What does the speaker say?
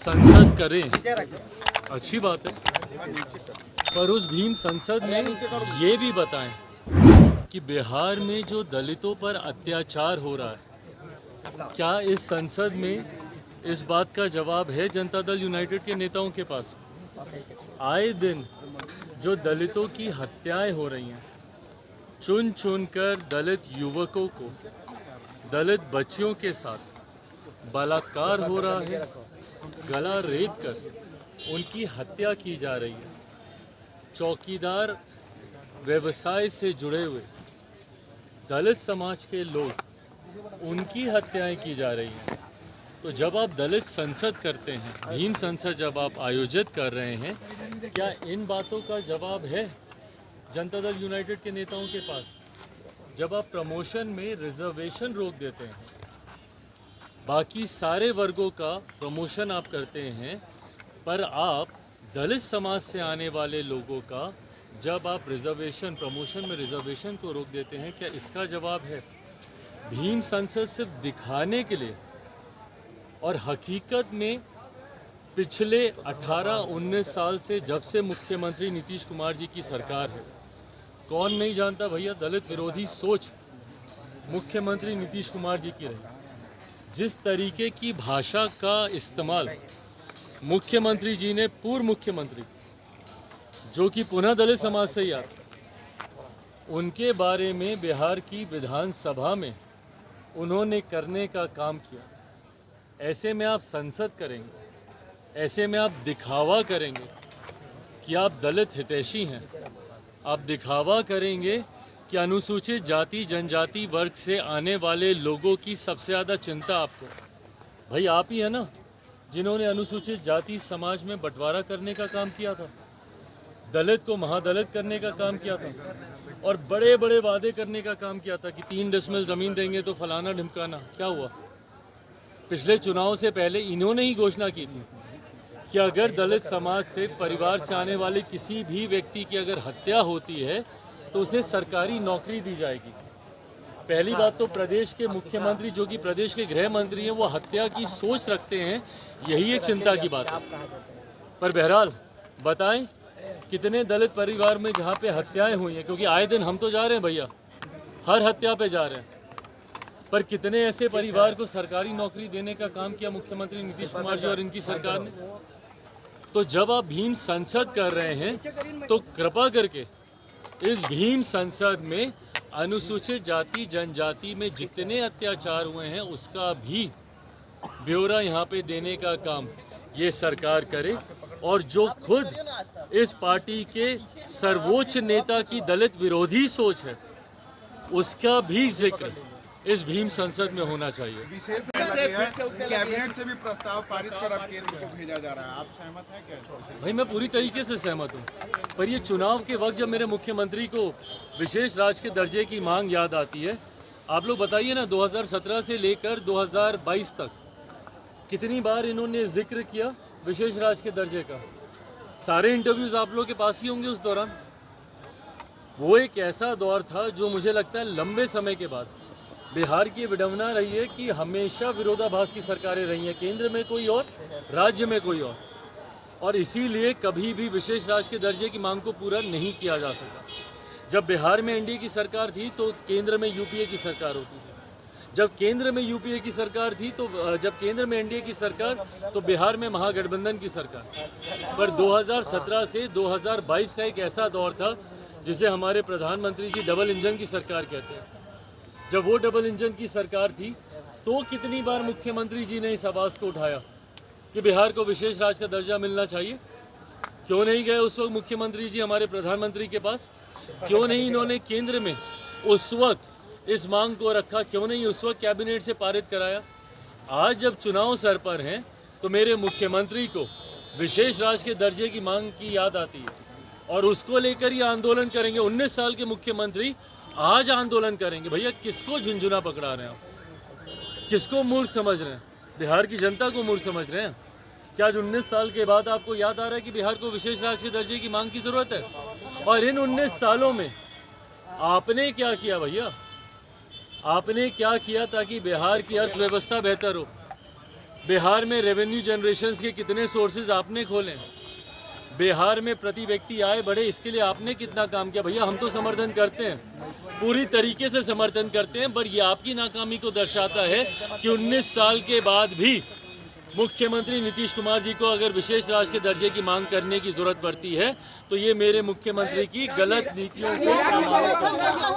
संसद करें अच्छी बात है, पर उस भीम संसद में ये भी बताएं कि बिहार में जो दलितों पर अत्याचार हो रहा है, क्या इस संसद में इस बात का जवाब है जनता दल यूनाइटेड के नेताओं के पास? आए दिन जो दलितों की हत्याएं हो रही हैं, चुन चुनकर दलित युवकों को, दलित बच्चियों के साथ बलात्कार हो रहा है, गला रेत कर उनकी हत्या की जा रही है, चौकीदार व्यवसाय से जुड़े हुए दलित समाज के लोग, उनकी हत्याएं की जा रही हैं। तो जब आप दलित संसद करते हैं, भीम संसद जब आप आयोजित कर रहे हैं, क्या इन बातों का जवाब है जनता दल यूनाइटेड के नेताओं के पास? जब आप प्रमोशन में रिजर्वेशन रोक देते हैं, बाकी सारे वर्गों का प्रमोशन आप करते हैं, पर आप दलित समाज से आने वाले लोगों का जब आप रिजर्वेशन, प्रमोशन में रिजर्वेशन को रोक देते हैं, क्या इसका जवाब है? भीम संसद सिर्फ दिखाने के लिए, और हकीकत में पिछले 18-19 साल से जब से मुख्यमंत्री नीतीश कुमार जी की सरकार है, कौन नहीं जानता भैया, दलित विरोधी सोच मुख्यमंत्री नीतीश कुमार जी की रही। जिस तरीके की भाषा का इस्तेमाल मुख्यमंत्री जी ने, पूर्व मुख्यमंत्री जो कि पुनः दलित समाज से ही आते, उनके बारे में बिहार की विधानसभा में उन्होंने करने का काम किया, ऐसे में आप संसद करेंगे, ऐसे में आप दिखावा करेंगे कि आप दलित हितैषी हैं, आप दिखावा करेंगे कि अनुसूचित जाति जनजाति वर्ग से आने वाले लोगों की सबसे ज़्यादा चिंता आपको, भाई आप ही है ना जिन्होंने अनुसूचित जाति समाज में बंटवारा करने का काम किया था, दलित को महादलित करने का काम किया था, और बड़े बड़े वादे करने का काम किया था कि 3 डेसिमल ज़मीन देंगे तो फलाना ढिमकाना। क्या हुआ? पिछले चुनाव से पहले इन्होंने ही घोषणा की थी कि अगर दलित समाज से, परिवार से आने वाले किसी भी व्यक्ति की अगर हत्या होती है तो उसे सरकारी नौकरी दी जाएगी। पहली बात तो प्रदेश के मुख्यमंत्री जो कि प्रदेश के गृह मंत्री हैं, वो हत्या की सोच रखते हैं, यही एक चिंता की बात है। पर बहरहाल बताएं कितने दलित परिवार में जहाँ पे हत्याएं हुई हैं, क्योंकि आए दिन हम तो जा रहे हैं भैया, हर हत्या पे जा रहे हैं, पर कितने ऐसे परिवार को सरकारी नौकरी देने का काम किया मुख्यमंत्री नीतीश कुमार जी और इनकी सरकार ने? तो जब आप भीम संसद कर रहे हैं तो कृपा करके इस भीम संसद में अनुसूचित जाति जनजाति में जितने अत्याचार हुए हैं उसका भी ब्यौरा यहाँ पे देने का काम ये सरकार करे, और जो खुद इस पार्टी के सर्वोच्च नेता की दलित विरोधी सोच है उसका भी जिक्र इस भीम संसद में होना चाहिए। विशेष कैबिनेट से भी प्रस्ताव पारित कर अब केंद्र को भेजा जा रहा है, आप सहमत हैं क्या? भाई मैं पूरी तरीके से सहमत हूँ, पर ये चुनाव के वक्त जब मेरे मुख्यमंत्री को विशेष राज्य के दर्जे की मांग याद आती है, आप लोग बताइए ना 2017 से लेकर 2022 तक कितनी बार इन्होंने जिक्र किया विशेष राज्य के दर्जे का। सारे इंटरव्यूज़ आप लोग के पास ही होंगे उस दौरान। वो एक ऐसा दौर था जो मुझे लगता है लंबे समय के बाद बिहार की विडंबना रही है कि हमेशा विरोधाभास की सरकारें रही हैं, केंद्र में कोई और, राज्य में कोई और इसीलिए कभी भी विशेष राज्य के दर्जे की मांग को पूरा नहीं किया जा सका। जब बिहार में एनडीए की सरकार थी तो केंद्र में यूपीए की सरकार होती थी, जब केंद्र में यूपीए की सरकार थी तो जब केंद्र में एनडीए की सरकार तो बिहार में महागठबंधन की सरकार। पर 2017 से 2022 का एक ऐसा दौर था जिसे हमारे प्रधानमंत्री जी डबल इंजन की सरकार कहते हैं। जब वो डबल इंजन की सरकार थी तो कितनी बार मुख्यमंत्री जी ने इस आवाज़ को उठाया कि बिहार को विशेष राज्य का दर्जा मिलना चाहिए। क्यों नहीं गए उस वक्त मुख्यमंत्री जी हमारे प्रधानमंत्री के पास? क्यों नहीं इन्होंने केंद्र में उस वक्त इस मांग को रखा? क्यों नहीं उस वक्त कैबिनेट से पारित कराया? आज जब चुनाव सर पर हैं तो मेरे मुख्यमंत्री को विशेष राज्य के दर्जे की मांग की याद आती है और उसको लेकर ये आंदोलन करेंगे। 19 साल के मुख्यमंत्री आज आंदोलन करेंगे। भैया किसको झुंझुना पकड़ा रहे हैं आप? किसको मूर्ख समझ रहे हैं? बिहार की जनता को मूर्ख समझ रहे हैं क्या? आज 19 साल के बाद आपको याद आ रहा है कि बिहार को विशेष राज्य के दर्जे की मांग की जरूरत है? और इन 19 सालों में आपने क्या किया भैया? आपने क्या किया ताकि बिहार की अर्थव्यवस्था बेहतर हो? बिहार में रेवेन्यू जनरेशन के कितने सोर्सेज आपने खोले? बिहार में प्रति व्यक्ति आय बढ़े, इसके लिए आपने कितना काम किया? भैया हम तो समर्थन करते हैं, पूरी तरीके से समर्थन करते हैं, पर ये आपकी नाकामी को दर्शाता है कि 19 साल के बाद भी मुख्यमंत्री नीतीश कुमार जी को अगर विशेष राज्य के दर्जे की मांग करने की जरूरत पड़ती है तो ये मेरे मुख्यमंत्री की गलत नीतियों को प्रमाणित करता है।